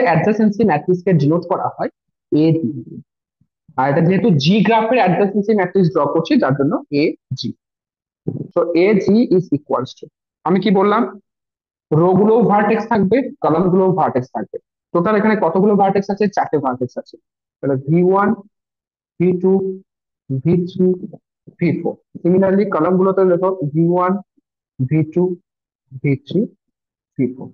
Adjacency matrix কে denote করা হয় এ দিয়ে। আর এটা যেহেতু জি গ্রাফের অ্যাডজাসেন্সি ম্যাট্রিক্স ড্র করছি, যার জন্য এ জি। তো এ জি ইজ ইকুয়ালস টু, আমি কি বললাম, রো গুলো ভার্টেক্স থাকবে, কলাম গুলো ভার্টেক্স থাকবে। টোটাল এখানে কতগুলো ভার্টেক্স আছে? চারটে ভার্টেক্স আছে। তাহলে ভি1, ভি2, ভি3, ভি4। সিমিলারলি কলাম গুলোতে দেখো ভি1, ভি2, ভি3, ভি4।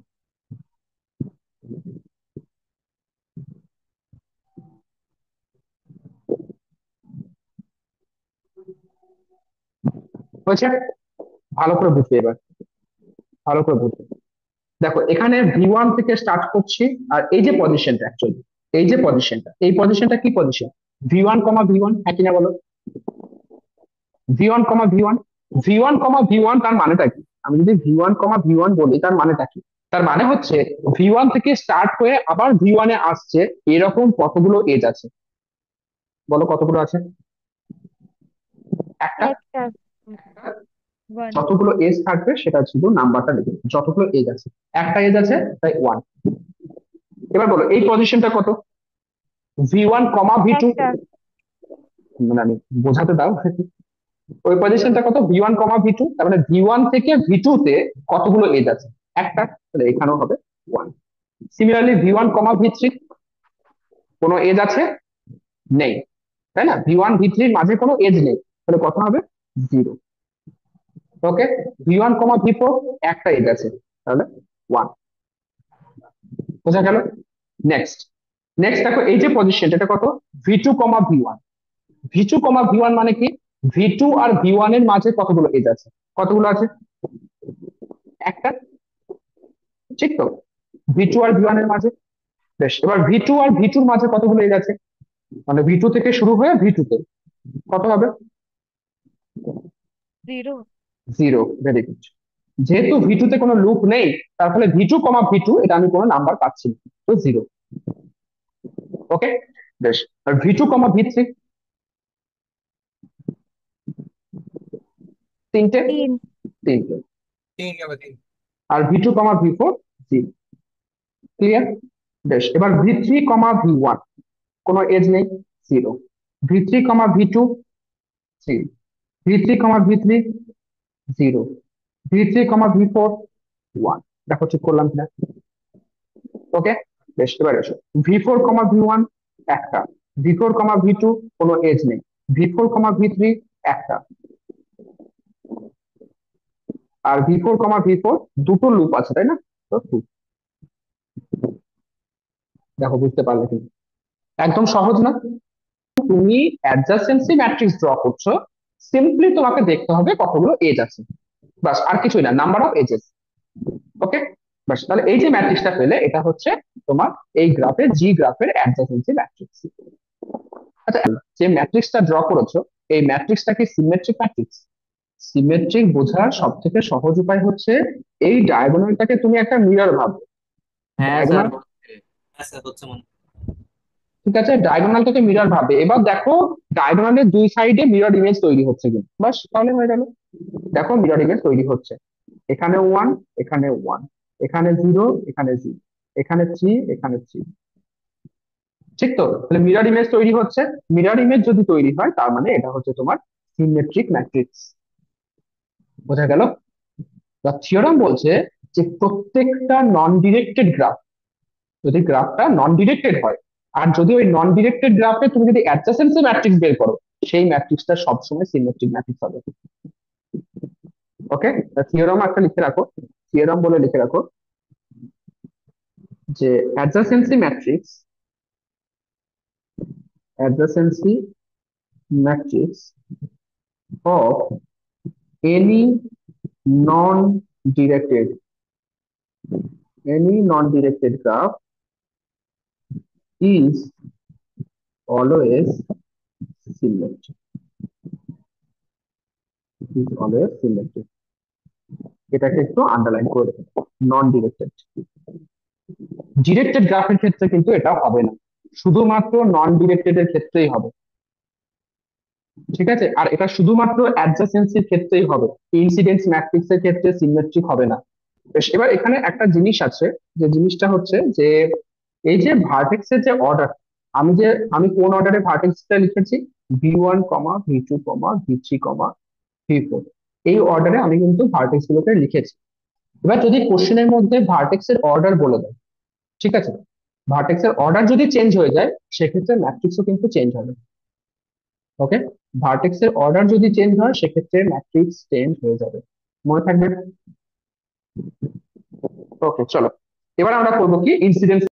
হয়েছে? ভালো করে বুঝবে এবার, ভালো করে বুঝবে। দেখো এখানে ভি1 থেকে স্টার্ট করছি, আর এই যে পজিশনটা, অ্যাকচুয়ালি এই যে পজিশনটা, এই পজিশনটা কি পজিশন? ভি1, হ্যাঁ কিনা বলো? ভি1, ভি1, তার মানেটা কি? আমি যদি ভি1, বলি তার মানেটা কি? তার মানে হচ্ছে ভি1 থেকে স্টার্ট হয়ে আবার ভি1 এ আসছে, এরকম কতগুলো এজ আছে? বলো কতগুলো আছে? একটা। একটা। ওয়ান। যতগুলো এজ থাকবে সেটা শুধু নাম্বারটা লিখে দিবে। যতগুলো এজ আছে, একটা এজ আছে তাই ওয়ান। এবার বলো এই পজিশনটা কত? ভি1, ভি2। একটা। মানে আমি বোঝাতে দাও। ওই পজিশনটা কত? ভি1, ভি2। তার মানে ভি1 থেকে ভি2 তে কতগুলো এজ আছে? একটা। তাহলে এখানেও হবে ওয়ান। সিমিলারলি ভি1, ভি3, কোনো এজ আছে? নেই, তাই না? ভি1, ভি3 মাঝে কোনো এজ নেই, তাহলে কত হবে? জিরো। ওকে। ভি1, ভি4, একটা এজ আছে, তাহলে ওয়ান। বোঝা গেল? নেক্সট, নেক্সট দেখো এই যে পজিশন এটা কত? ভি2, ভি1। ভি2, ভি1 মানে কি? ভি2 আর ভি1 এর মাঝে কতগুলো এজ আছে? কতগুলো আছে? একটা। ঠিক তো? ভি2 আর ভি1 এর মাঝে। বেশ, এবার ভি2 আর ভি2 মাঝে কতগুলো এজ আছে? মানে ভি2 থেকে শুরু হয়ে ভি2 তে কত হবে? জিরো। জিরো। Very good. যেহেতু ভি2 তে কোনো লুপ নেই, তার ফলে ভি2, এটা আমি কোনো নাম্বার পাচ্ছি না, তো জিরো। ওকে। বেশ। আর ভি2, ভি3, তিনটে। তিন। তিনটে। আর ভি2, ভি4, জিরো। ক্লিয়ার? বেশ, এবার ভি3, ভি1, কোনো এজ নেই, জিরো। ভি3, ভি2, থ্রি। ভি3, ভি3, জিরো। ভি3, ভি4, ওয়ান। দেখো ঠিক করলাম কিনা? ওকে। বেশ, এবার এসো ভি4, ভি1, একটা। ভি4, ভি2, কোনো এজ নেই। ভি4, ভি3, একটা। আর ভি4, দুটো লুপ আছে, তাই না? তো two। দেখো বুঝতে পারলে কিন্তু, একদম সহজ না? তুমি অ্যাডজাসেন্সি ম্যাট্রিক্স ড্র করছো, সিম্পলি তোমাকে দেখতে হবে কতগুলো এজ আছে, বাস, আর কিছুই না, নাম্বার অফ এজেস। ওকে। বাস, তাহলে এই যে ম্যাট্রিক্সটা পেলে, এটা হচ্ছে তোমার এই গ্রাফের, জি গ্রাফের অ্যাডজাসেন্সি ম্যাট্রিক্স। আচ্ছা, যে ম্যাট্রিক্সটা ড্র করেছো, এই ম্যাট্রিক্সটা কি সিমেট্রিক ম্যাট্রিক্স? সিমেট্রিক বোঝার সব থেকে সহজ উপায় হচ্ছে এই ডায়াগোনালটাকে তুমি একটা মিরর ভাবো। হ্যাঁ স্যার ডায়াগোনাল, হচ্ছে। হ্যাঁ স্যার হচ্ছে মনে হয়। ঠিক আছে, ডায়াগোনালটাকে মিরর ভাবে। এবার দেখো ডায়াগোনালের দুই সাইডে মিরর ইমেজ তৈরি হচ্ছে কিন্তু, বাস তাহলে হয়ে গেল। দেখো মিরর ইমেজ তৈরি হচ্ছে, এখানে ওয়ান, এখানে ওয়ান, এখানে জিরো, এখানে জিরো, এখানে থ্রি, এখানে থ্রি। ঠিক তো? তাহলে মিরর ইমেজ তৈরি হচ্ছে। মিরর ইমেজ যদি তৈরি হয়, তার মানে এটা হচ্ছে তোমার সিমেট্রিক ম্যাট্রিক্স। বোঝা গেল? বা থিওরাম বলছে যে প্রত্যেকটা নন ডিরেক্টেড গ্রাফ, যদি গ্রাফটা নন ডিরেক্টেড হয়, আর যদি ওই নন ডিরেক্টেড গ্রাফে তুমি যদি অ্যাডজাসেন্সি ম্যাট্রিক্স বের করো, সেই ম্যাট্রিক্সটা সবসময় সিমেট্রিক ম্যাট্রিক্স হবে। ওকে। থিওরাম একটা লিখে রাখো, থিওরাম বলে লিখে রাখো যে adjacency matrix, adjacency matrix of any non directed, any non-directed graph is always symmetric, is always symmetric। এটাকে একটু আন্ডারলাইন করে দেবেন। নন ডিরেক্টেড, ডিরেক্টেড গ্রাফের ক্ষেত্রে কিন্তু এটা হবে না, শুধুমাত্র নন ডিরেক্টেড এর ক্ষেত্রেই হবে। ঠিক আছে? আর এটা শুধুমাত্র অ্যাডজাসেন্সির ক্ষেত্রেই হবে, ইনসিডেন্স ম্যাট্রিক্স এর ক্ষেত্রে সিমেট্রিক হবে না। বেশ, এবার এখানে একটা জিনিস আছে, যে জিনিসটা হচ্ছে যে এই যে ভার্টেক্সের যে অর্ডার, আমি কোন অর্ডারে ভার্টেক্সটা লিখেছি, V1 কমা V2 কমা V3 কমা V4, এই অর্ডারে আমি কিন্তু ভার্টেক্স গুলোকে লিখেছি। এবার যদি কোশ্চেনের মধ্যে ভার্টেক্সের অর্ডার বলে দেয়, ঠিক আছে, ভার্টেক্সের অর্ডার যদি চেঞ্জ হয়ে যায়, সেক্ষেত্রে ম্যাট্রিক্সও কিন্তু চেঞ্জ হবে। ওকে, ভার্টেক্সের অর্ডার যদি চেঞ্জ হয় সেক্ষেত্রে ম্যাট্রিক্স চেঞ্জ হয়ে যাবে, মনে থাকবে। ওকে চলো, এবার আমরা করবো কি ইনসিডেন্স